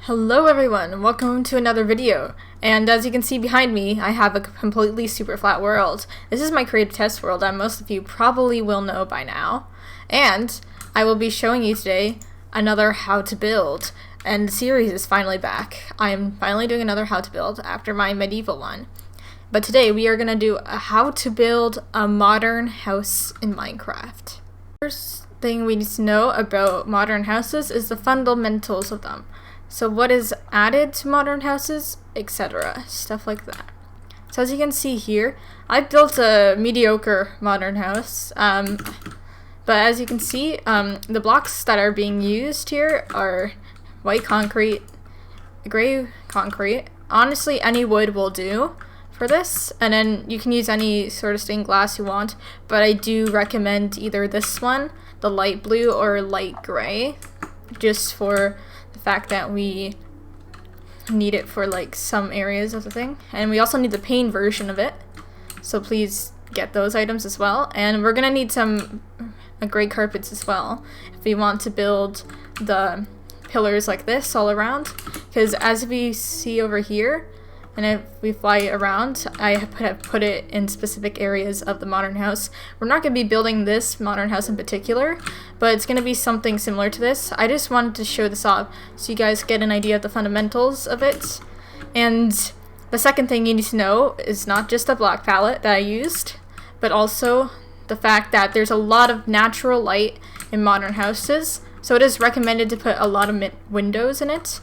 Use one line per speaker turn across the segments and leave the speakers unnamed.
Hello everyone, welcome to another video. And as you can see behind me, I have a completely super flat world. This is my creative test world that most of you probably will know by now. And I will be showing you today another how to build. And the series is finally back. I am finally doing another how to build after my medieval one. But today we are going to do a how to build a modern house in Minecraft. First thing we need to know about modern houses is the fundamentals of them. So what is added to modern houses, etc. Stuff like that. So as you can see here, I built a mediocre modern house. But as you can see, the blocks that are being used here are white concrete, gray concrete. Honestly, any wood will do for this. And then you can use any sort of stained glass you want. But I do recommend either this one, the light blue, or light gray, just for the fact that we need it for like some areas of the thing, and we also need the paint version of it, so please get those items as well. And we're gonna need some gray carpets as well if we want to build the pillars like this all around, because as we see over here, and if we fly around, I have put it in specific areas of the modern house. We're not going to be building this modern house in particular, but it's going to be something similar to this. I just wanted to show this off so you guys get an idea of the fundamentals of it. And the second thing you need to know is not just the block palette that I used, but also the fact that there's a lot of natural light in modern houses, so it is recommended to put a lot of windows in it.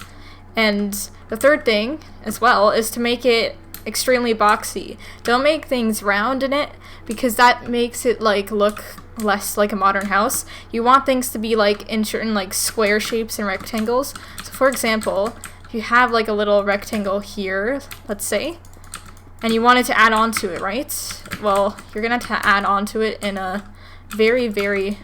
And the third thing as well is to make it extremely boxy. Don't make things round in it, because that makes it like look less like a modern house. You want things to be like in certain like square shapes and rectangles. So for example, if you have like a little rectangle here, let's say, and you wanted to add on to it, right? Well, you're gonna have to add on to it in a very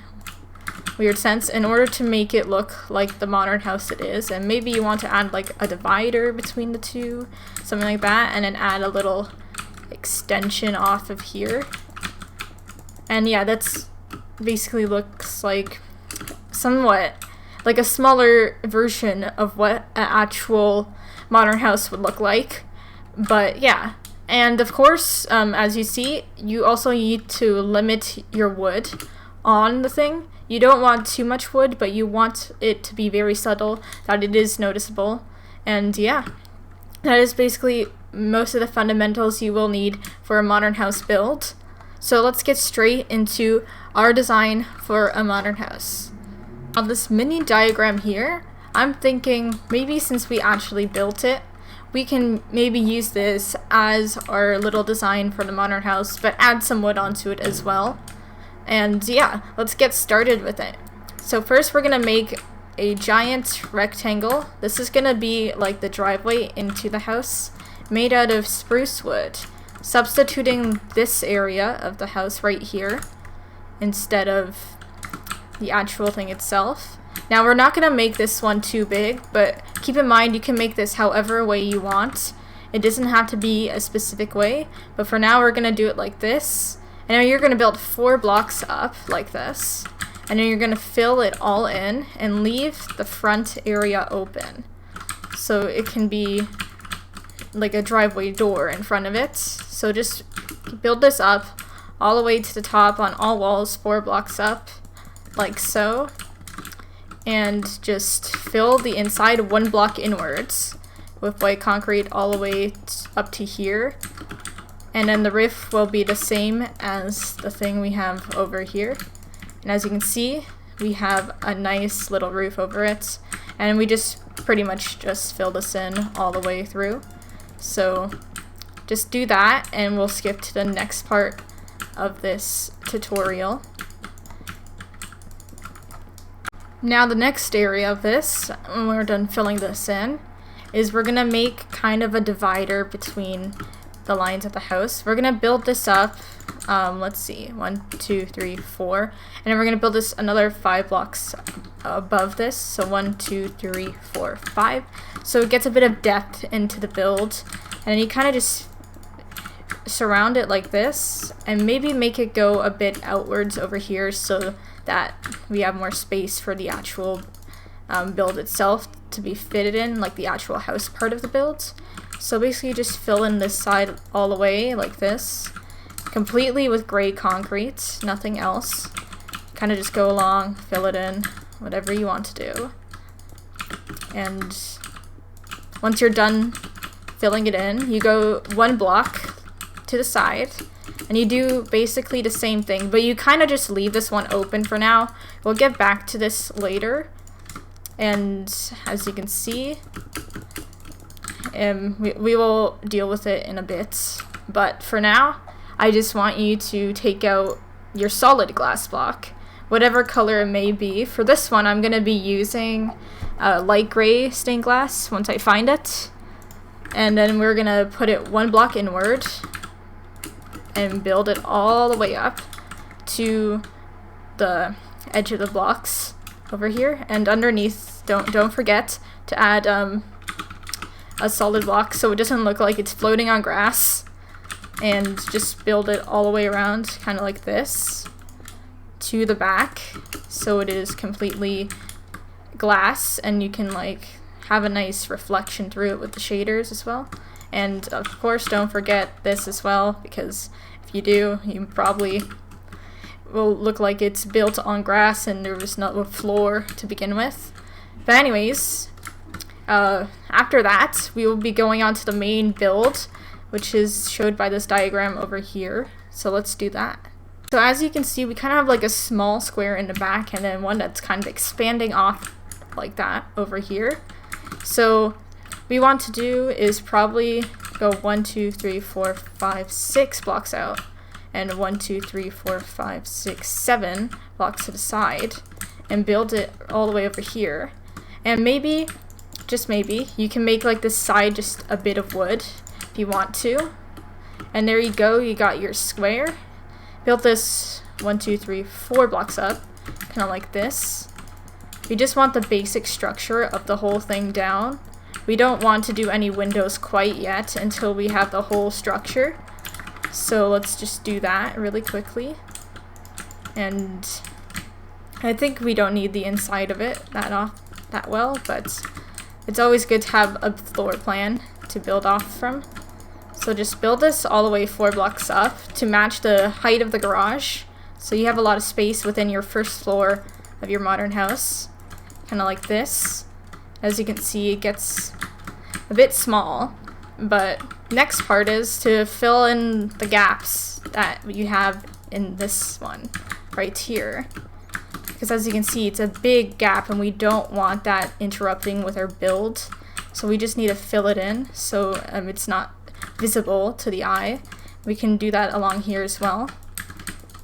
weird sense in order to make it look like the modern house it is. And maybe you want to add like a divider between the two, something like that, and then add a little extension off of here. And yeah, that's basically looks like somewhat like a smaller version of what an actual modern house would look like. But yeah, and of course, as you see, you also need to limit your wood on the thing. You don't want too much wood, but you want it to be very subtle, that it is noticeable. And yeah, that is basically most of the fundamentals you will need for a modern house build. So let's get straight into our design for a modern house. On this mini diagram here, I'm thinking maybe since we actually built it, we can maybe use this as our little design for the modern house, but add some wood onto it as well. And yeah, let's get started with it. So first we're gonna make a giant rectangle. This is gonna be like the driveway into the house, made out of spruce wood, substituting this area of the house right here instead of the actual thing itself. Now we're not gonna make this one too big, but keep in mind you can make this however way you want. It doesn't have to be a specific way, but for now we're gonna do it like this. And now you're going to build 4 blocks up like this, and then you're going to fill it all in and leave the front area open, so it can be like a driveway door in front of it. So just build this up all the way to the top on all walls, 4 blocks up like so, and just fill the inside 1 block inwards with white concrete all the way up to here. And then the roof will be the same as the thing we have over here. And as you can see, we have a nice little roof over it. And we just pretty much just fill this in all the way through. So just do that, and we'll skip to the next part of this tutorial. Now the next area of this, when we're done filling this in, is we're gonna make kind of a divider between the lines of the house. We're gonna build this up, let's see, 1, 2, 3, 4, and then we're gonna build this another 5 blocks above this, so 1, 2, 3, 4, 5, so it gets a bit of depth into the build. And then you kind of just surround it like this, and maybe make it go a bit outwards over here so that we have more space for the actual build itself to be fitted in, like the actual house part of the build. So basically just fill in this side all the way like this, completely with gray concrete, nothing else. Kind of just go along, fill it in, whatever you want to do. And once you're done filling it in, you go one block to the side, and you do basically the same thing, but you kind of just leave this one open for now. We'll get back to this later, and as you can see, we will deal with it in a bit. But for now, I just want you to take out your solid glass block, whatever color it may be. For this one, I'm going to be using light gray stained glass once I find it. And then we're going to put it one block inward and build it all the way up to the edge of the blocks over here. And underneath, don't forget to add a solid block so it doesn't look like it's floating on grass. And just build it all the way around, kind of like this, to the back, so it is completely glass, and you can like have a nice reflection through it with the shaders as well. And of course, don't forget this as well, because if you do, you probably will look like it's built on grass and there was no floor to begin with. But anyways, after that, we will be going on to the main build, which is showed by this diagram over here. So let's do that. So as you can see, we kind of have like a small square in the back and then one that's kind of expanding off like that over here. So what we want to do is probably go 1, 2, 3, 4, 5, 6 blocks out, and 1, 2, 3, 4, 5, 6, 7 blocks to the side, and build it all the way over here. And maybe, just maybe, you can make like this side just a bit of wood if you want to. And there you go, you got your square. Build this 1, 2, 3, 4 blocks up, kind of like this. We just want the basic structure of the whole thing down. We don't want to do any windows quite yet until we have the whole structure. So let's just do that really quickly. And I think we don't need the inside of it that well, but it's always good to have a floor plan to build off from. So just build this all the way 4 blocks up to match the height of the garage. So you have a lot of space within your first floor of your modern house. Kind of like this. As you can see, it gets a bit small. But next part is to fill in the gaps that you have in this one right here. Because as you can see, it's a big gap and we don't want that interrupting with our build. So we just need to fill it in so it's not visible to the eye. We can do that along here as well,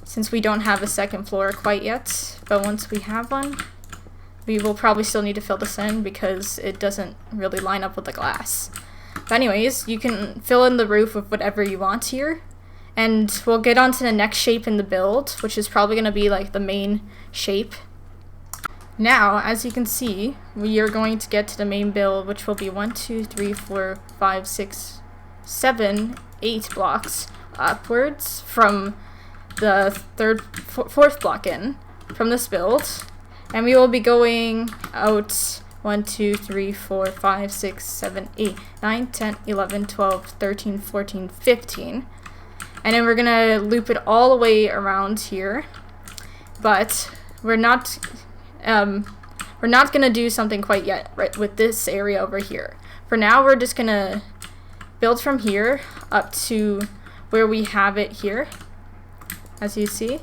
since we don't have a second floor quite yet. But once we have one, we will probably still need to fill this in because it doesn't really line up with the glass. But anyways, you can fill in the roof with whatever you want here. And we'll get on to the next shape in the build, which is probably going to be like the main shape. Now, as you can see, we are going to get to the main build, which will be 1, 2, 3, 4, 5, 6, 7, 8 blocks upwards from the fourth block in from this build. And we will be going out 1, 2, 3, 4, 5, 6, 7, 8, 9, 10, 11, 12, 13, 14, 15. And then we're gonna loop it all the way around here. But we're not gonna do something quite yet right with this area over here. For now, we're just gonna build from here up to where we have it here, as you see.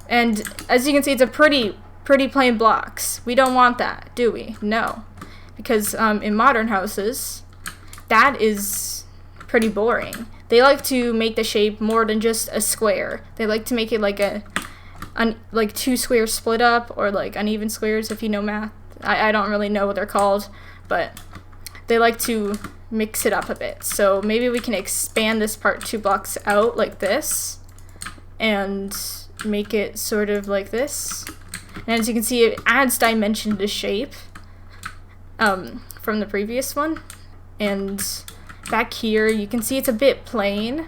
And as you can see, it's a pretty plain blocks. We don't want that, do we? No. Because in modern houses, that is pretty boring. They like to make the shape more than just a square. They like to make it like like 2 squares split up, or like uneven squares if you know math. I don't really know what they're called, but they like to mix it up a bit. So maybe we can expand this part 2 blocks out like this and make it sort of like this. And as you can see, it adds dimension to shape from the previous one. And back here, you can see it's a bit plain.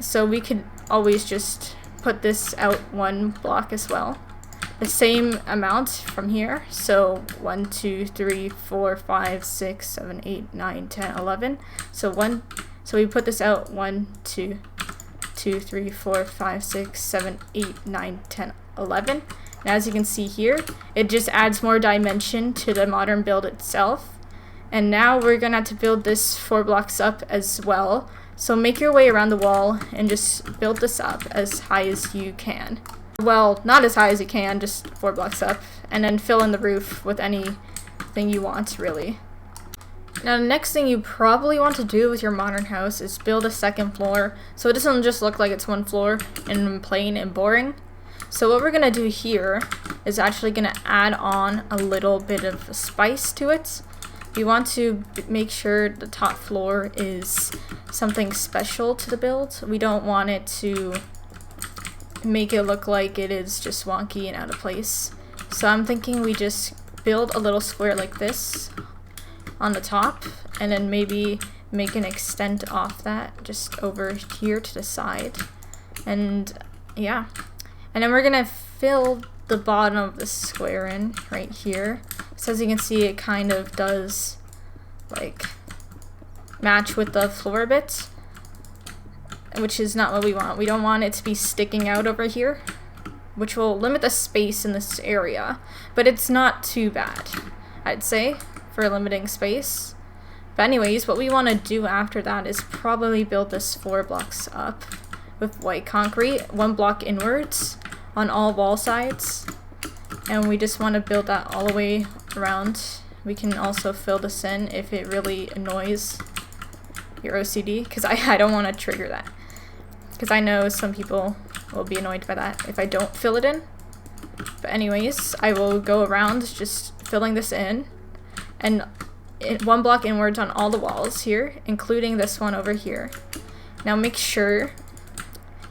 So we could always just put this out 1 block as well. the same amount from here. So 1, 2, 3, 4, 5, 6, 7, 8, 9, 10, 11. So we put this out 1, 2, 3, 4, 5, 6, 7, 8, 9, 10, 11. And as you can see here, it just adds more dimension to the modern build itself. And now we're gonna have to build this 4 blocks up as well. So make your way around the wall and just build this up as high as you can. Well, not as high as you can, just 4 blocks up. And then fill in the roof with anything you want, really. Now the next thing you probably want to do with your modern house is build a second floor, so it doesn't just look like it's one floor and plain and boring. So what we're going to do here is actually going to add on a little bit of spice to it. We want to make sure the top floor is something special to the build. We don't want it to make it look like it is just wonky and out of place. So I'm thinking we just build a little square like this on the top, and then maybe make an extent off that just over here to the side. And yeah. And then we're gonna fill the bottom of the square in right here. So as you can see, it kind of does like match with the floor a bit, which is not what we want. We don't want it to be sticking out over here, which will limit the space in this area, but it's not too bad, I'd say, for limiting space. But anyways, what we want to do after that is probably build this 4 blocks up with white concrete, 1 block inwards on all wall sides, and we just want to build that all the way around. We can also fill this in if it really annoys your OCD, because I don't want to trigger that, because I know some people will be annoyed by that if I don't fill it in. But anyways, I will go around just filling this in, and 1 block inwards on all the walls here, including this one over here. Now make sure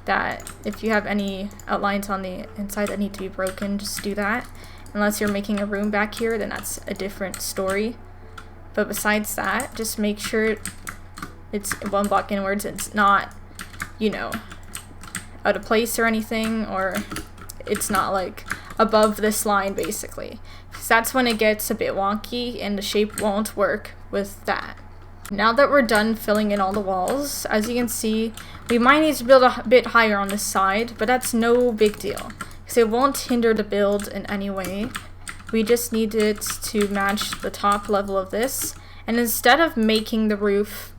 that if you have any outlines on the inside that need to be broken, just do that. Unless you're making a room back here, then that's a different story. But besides that, just make sure it's 1 block inwards. It's not, you know, out of place or anything, or it's not like above this line basically. Because that's when it gets a bit wonky and the shape won't work with that. Now that we're done filling in all the walls, as you can see, we might need to build a bit higher on this side, but that's no big deal, because it won't hinder the build in any way. We just need it to match the top level of this, and instead of making the roof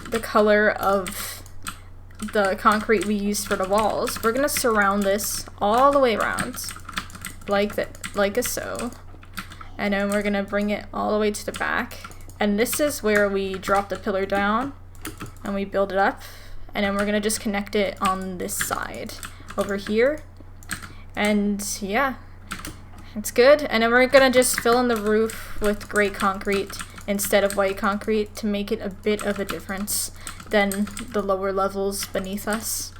the color of the concrete we used for the walls, we're going to surround this all the way around, like a so, and then we're going to bring it all the way to the back. And this is where we drop the pillar down and we build it up, and then we're gonna just connect it on this side over here. And yeah, it's good. And then we're gonna just fill in the roof with gray concrete instead of white concrete to make it a bit of a difference than the lower levels beneath us,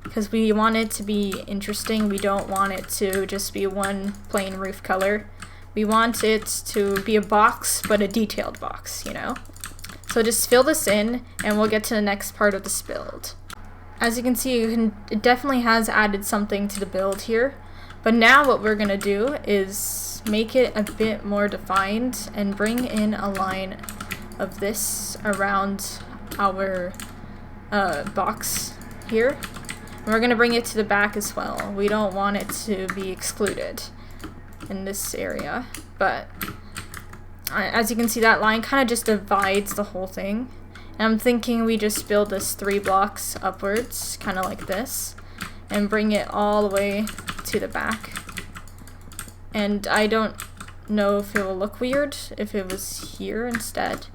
because we want it to be interesting. We don't want it to just be one plain roof color. We want it to be a box, but a detailed box, you know? So just fill this in, and we'll get to the next part of this build. As you can see, it definitely has added something to the build here. But now what we're going to do is make it a bit more defined and bring in a line of this around our box here. And we're going to bring it to the back as well. We don't want it to be excluded in this area, but as you can see, that line kind of just divides the whole thing. And I'm thinking we just build this 3 blocks upwards, kind of like this, and bring it all the way to the back. And I don't know if it will look weird if it was here instead,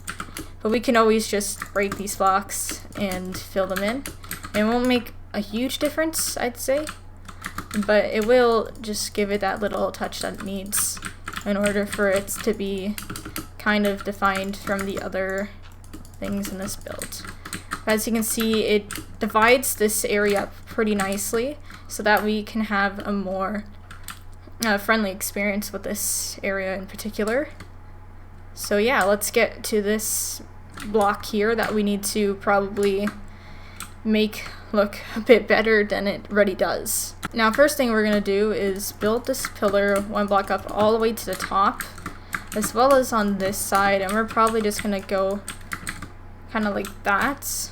but we can always just break these blocks and fill them in. It won't make a huge difference, I'd say, but it will just give it that little touch that it needs in order for it to be kind of defined from the other things in this build. As you can see, it divides this area up pretty nicely so that we can have a more friendly experience with this area in particular. So yeah, let's get to this block here that we need to probably make look a bit better than it already does. Now, first thing we're gonna do is build this pillar one block up all the way to the top, as well as on this side, and we're probably just gonna go kind of like that.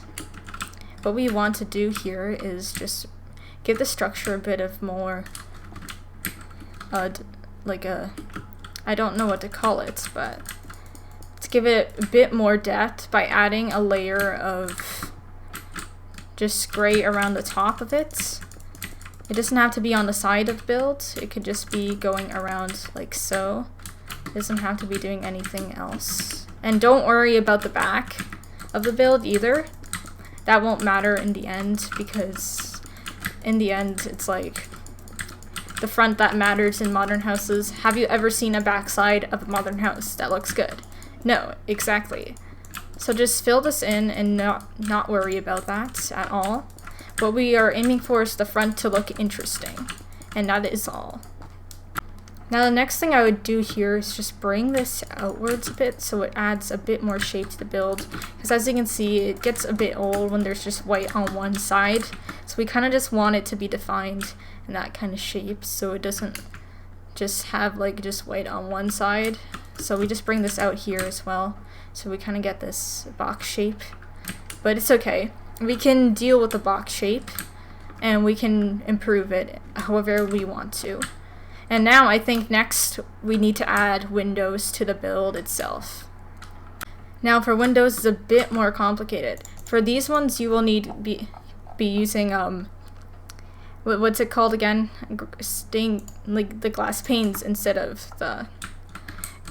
What we want to do here is just give the structure a bit of more, like a, I don't know what to call it, but let's give it a bit more depth by adding a layer of just gray around the top of it. It doesn't have to be on the side of the build, it could just be going around like so. It doesn't have to be doing anything else. And don't worry about the back of the build either. That won't matter in the end, because in the end it's like the front that matters in modern houses. Have you ever seen a backside of a modern house that looks good? No, exactly. So just fill this in and not worry about that at all. What we are aiming for is the front to look interesting, and that is all. Now the next thing I would do here is just bring this outwards a bit so it adds a bit more shape to the build, because as you can see it gets a bit old when there's just white on one side, so we kind of just want it to be defined in that kind of shape so it doesn't just have like just white on one side. So we just bring this out here as well, so we kind of get this box shape, but it's okay. We can deal with the box shape and we can improve it however we want to. And now I think next we need to add windows to the build itself. Now for windows it's a bit more complicated. For these ones you will need to be using what's it called again? Like the glass panes instead of the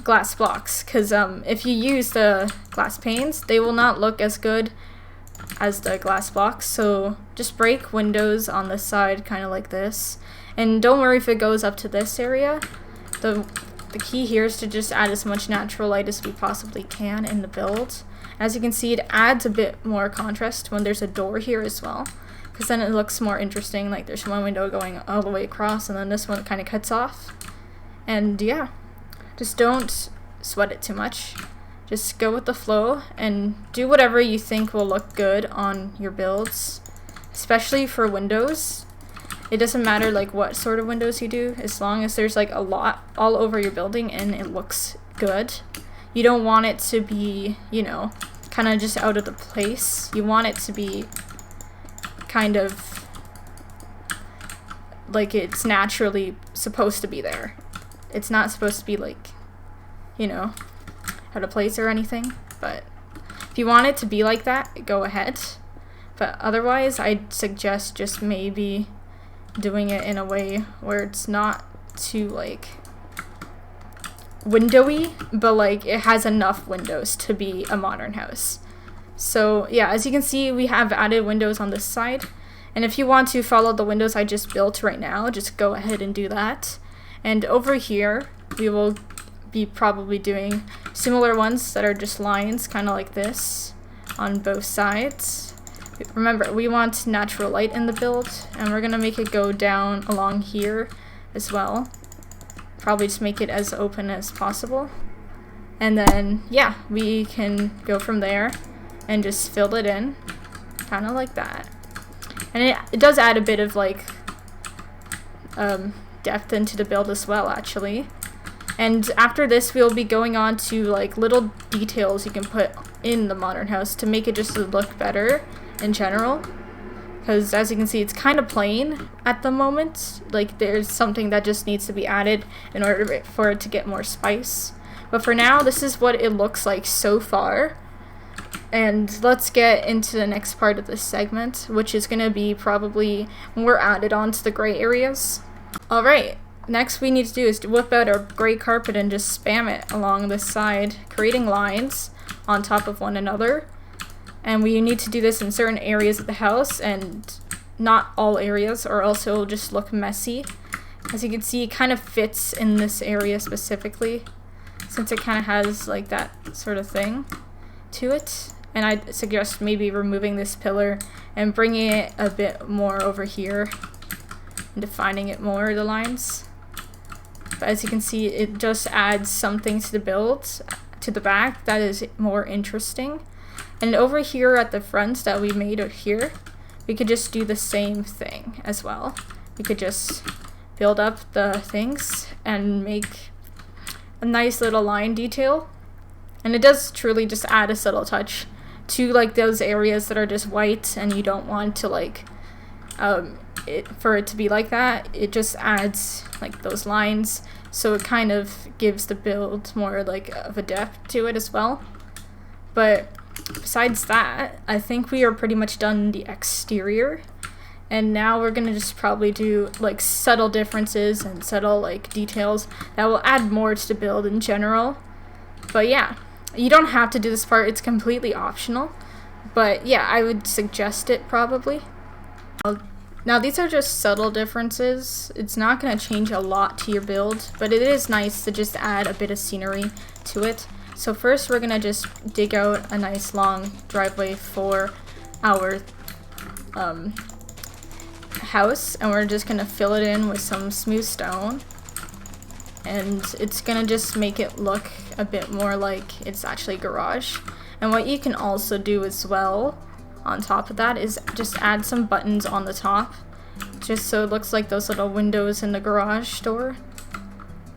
glass blocks, because if you use the glass panes they will not look as good as the glass blocks. So just break windows on this side kind of like this. And don't worry if it goes up to this area. The key here is to just add as much natural light as we possibly can in the build. As you can see, it adds a bit more contrast when there's a door here as well, because then it looks more interesting, like there's one window going all the way across and then this one kind of cuts off. And yeah, just don't sweat it too much. Just go with the flow and do whatever you think will look good on your builds, especially for windows. It doesn't matter like what sort of windows you do, as long as there's like a lot all over your building and it looks good. You don't want it to be, you know, kind of just out of the place. You want it to be kind of like it's naturally supposed to be there. It's not supposed to be like, you know, out of place or anything. But if you want it to be like that, go ahead. But otherwise, I'd suggest just maybe doing it in a way where it's not too like windowy, but like it has enough windows to be a modern house. So yeah, as you can see, we have added windows on this side, and if you want to follow the windows I just built right now, just go ahead and do that. And over here we will be probably doing similar ones that are just lines kind of like this on both sides. Remember, we want natural light in the build, and we're gonna make it go down along here as well. Probably just make it as open as possible. And then, yeah, we can go from there and just fill it in, kind of like that. And it does add a bit of like depth into the build as well, actually. And after this, we'll be going on to like little details you can put in the modern house to make it just look better in general, because as you can see it's kind of plain at the moment. Like there's something that just needs to be added in order for it to get more spice. But for now, this is what it looks like so far, and let's get into the next part of this segment, which is going to be probably more added on to the gray areas. Alright, next we need to do is to whip out our gray carpet and just spam it along this side, creating lines on top of one another. And we need to do this in certain areas of the house and not all areas, or else it'll just look messy. As you can see, it kind of fits in this area specifically, since it kind of has like that sort of thing to it. And I'd suggest maybe removing this pillar and bringing it a bit more over here and defining it more, the lines. But as you can see, it just adds something to the build, to the back, that is more interesting. And over here at the front that we made here, we could just do the same thing as well. We could just build up the things and make a nice little line detail. And it does truly just add a subtle touch to like those areas that are just white and you don't want to like for it to be like that. It just adds like those lines, so it kind of gives the build more like of a depth to it as well. But besides that, I think we are pretty much done the exterior. And now we're gonna just probably do like subtle differences and subtle like details that will add more to the build in general. But yeah, you don't have to do this part, it's completely optional. But yeah, I would suggest it probably. Now these are just subtle differences. It's not gonna change a lot to your build, but it is nice to just add a bit of scenery to it. So first we're gonna just dig out a nice long driveway for our house, and we're just gonna fill it in with some smooth stone, and it's gonna just make it look a bit more like it's actually a garage. And what you can also do as well on top of that is just add some buttons on the top, just so it looks like those little windows in the garage door.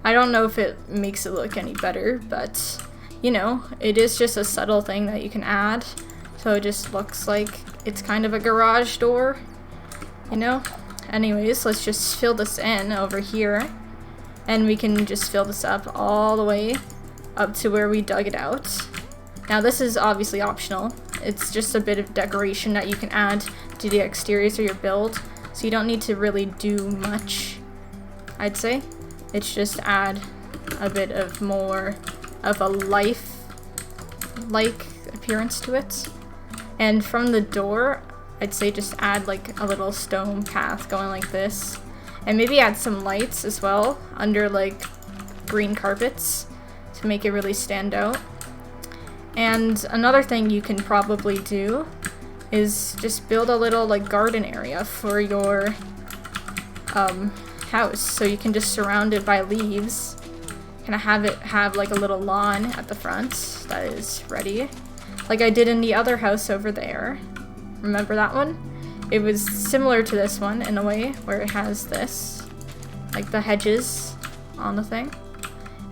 I don't know if it makes it look any better, but you know, it is just a subtle thing that you can add, so it just looks like it's kind of a garage door, you know? Anyways, let's just fill this in over here, and we can just fill this up all the way up to where we dug it out. Now this is obviously optional. It's just a bit of decoration that you can add to the exteriors of your build, so you don't need to really do much, I'd say. It's just add a bit of more of a life-like appearance to it. And from the door, I'd say just add like a little stone path going like this, and maybe add some lights as well under like green carpets to make it really stand out. And another thing you can probably do is just build a little like garden area for your house, so you can just surround it by leaves, kind of have like a little lawn at the front that is ready, like I did in the other house over there. Remember that one? It was similar to this one in a way, where it has this, like the hedges on the thing.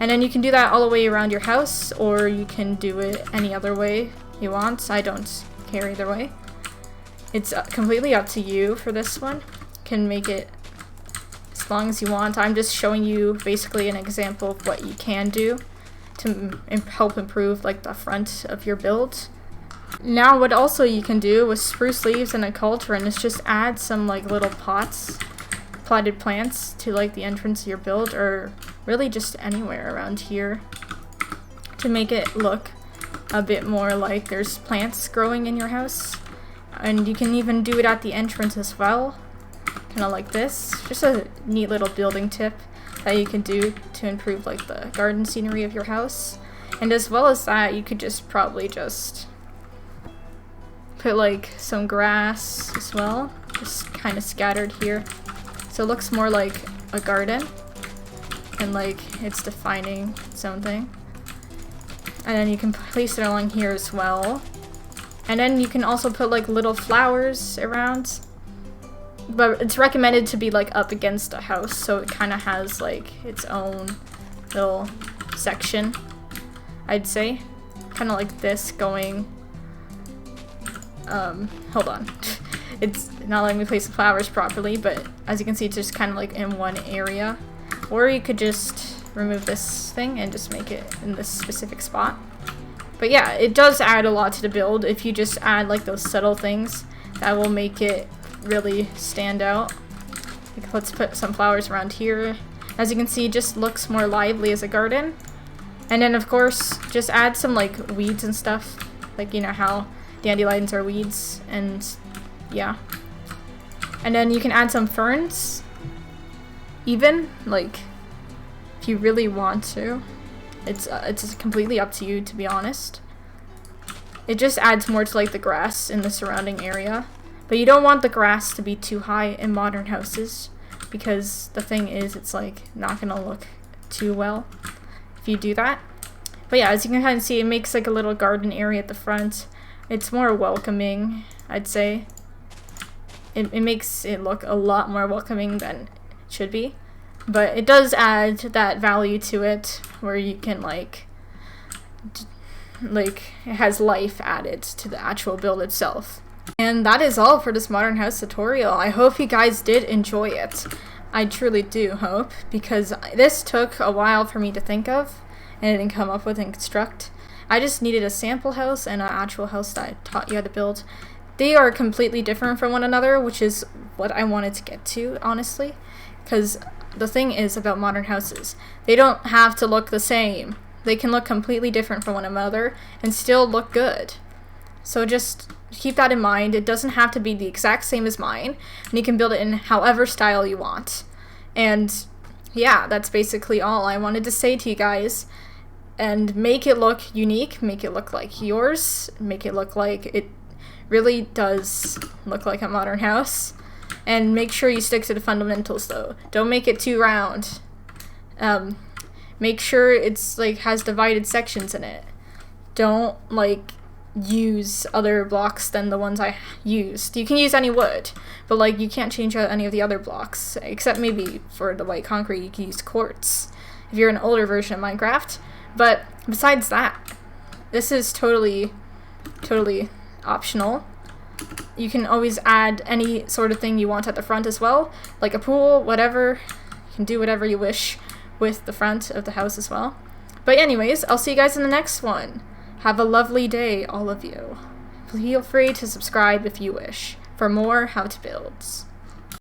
And then you can do that all the way around your house, or you can do it any other way you want. I don't care either way. It's completely up to you for this one. You can make it as long as you want. I'm just showing you basically an example of what you can do to help improve like the front of your build. Now what also you can do with spruce leaves and a cauldron is just add some like little potted plants to like the entrance of your build, or really just anywhere around here, to make it look a bit more like there's plants growing in your house. And you can even do it at the entrance as well, kind of like this. Just a neat little building tip that you can do to improve like the garden scenery of your house. And as well as that, you could just probably just put like some grass as well, just kind of scattered here, so it looks more like a garden and like it's defining its own thing. And then you can place it along here as well, and then you can also put like little flowers around, but it's recommended to be like up against a house, so it kind of has like its own little section, I'd say, kind of like this going. Hold on. It's not letting me place the flowers properly, but as you can see, it's just kind of like in one area. Or you could just remove this thing and just make it in this specific spot. But yeah, it does add a lot to the build if you just add like those subtle things that will make it really stand out. Like, let's put some flowers around here. As you can see, it just looks more lively as a garden. And then of course, just add some like weeds and stuff, like you know how dandelions are weeds, and yeah. And then you can add some ferns, even, like, if you really want to. It's completely up to you, to be honest. It just adds more to like the grass in the surrounding area. But you don't want the grass to be too high in modern houses, because the thing is, it's like not gonna look too well if you do that. But yeah, as you can kind of see, it makes like a little garden area at the front. It's more welcoming, I'd say. it makes it look a lot more welcoming than it should be. But it does add that value to it where you can like it has life added to the actual build itself. And that is all for this modern house tutorial. I hope you guys did enjoy it. I truly do hope, because this took a while for me to think of and didn't come up with and construct. I just needed a sample house and an actual house that I taught you how to build. They are completely different from one another, which is what I wanted to get to, honestly. Because the thing is about modern houses, they don't have to look the same. They can look completely different from one another and still look good. So just keep that in mind. It doesn't have to be the exact same as mine, and you can build it in however style you want. And yeah, that's basically all I wanted to say to you guys. And make it look unique, make it look like yours, make it look like it really does look like a modern house. And make sure you stick to the fundamentals though. Don't make it too round. Make sure it's like has divided sections in it. Don't like use other blocks than the ones I used. You can use any wood, but like you can't change out any of the other blocks, except maybe for the white concrete you can use quartz if you're an older version of Minecraft. But besides that, this is totally optional. You can always add any sort of thing you want at the front as well, like a pool, whatever. You can do whatever you wish with the front of the house as well. But anyways, I'll see you guys in the next one. Have a lovely day, all of you. Feel free to subscribe if you wish for more how to builds.